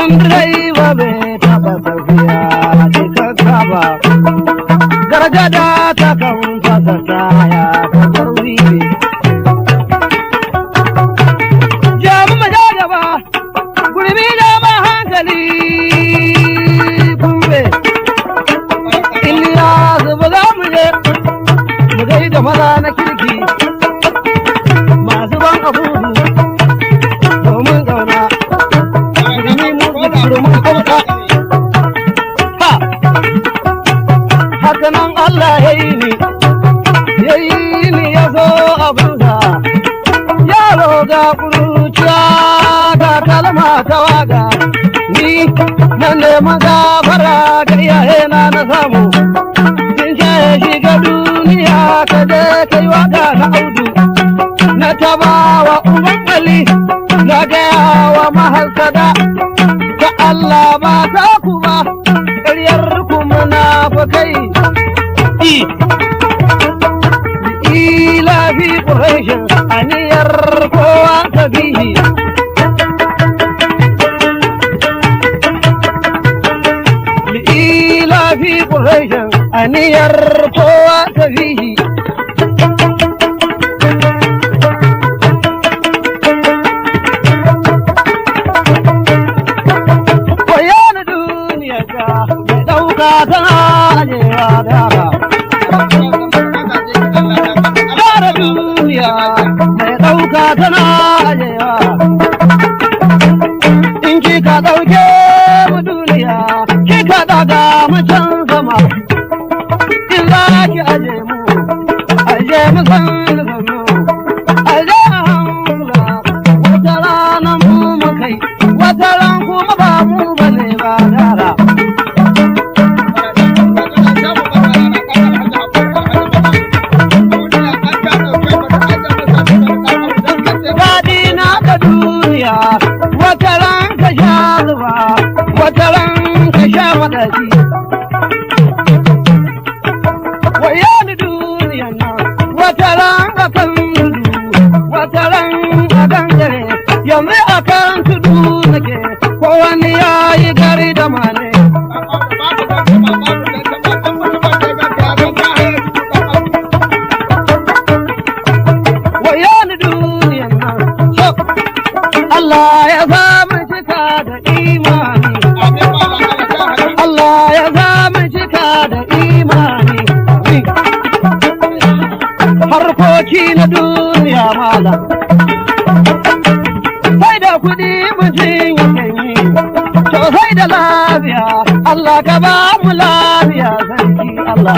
Babban direba bai taɓa tafiya cikakka ba, gargada ta kan fasa taya kamar wiwe. Jamu maja gaba, gurmi da ma hankali kumbe. Iliya zuba za mu je, mu gaida maza na kirki, masu ban abubu, domin ƙauna. Haka nan Allah ya yi ni ya so abinsa, yaro ga kuruciya ga kalma ta waga, ni nan ne magabara ga iyayena na samu, sun shaye shiga duniya ka je kai waga na audu, na taba wa uban Ali, na gaya wa mahalsada. Allah ba ta ku ba, ƙaryar ku munafukai. Ila fi ƙurashin aniyar kowa ta bihi. Ila fi ƙurashin aniyar kowa ta bihi. Yara duniya mai ɗauka tana ajewa, in kika ɗauke mu duniya kika daga macen sama, in za ki aje mu san sannu, aje a hankula, wata rana mu kai, wata ran kuma ba mu bane ba yara. Wataran ka sha zuba, wataran ka sha madadi. Wayani duniyan nan, wataran a kan tudu, wataran a gangare, yanzu a kan tudu nake, kowane ya yi gari da mane. Wayani duniyan nan, Allah ya zama cika da imani. Allah ya zama cika da imani. Harkoki na duniya mala. Sai da kuɗi mutum yakan yi, to sai da lafiya. Allah ka ba mu lafiya sarki Allah.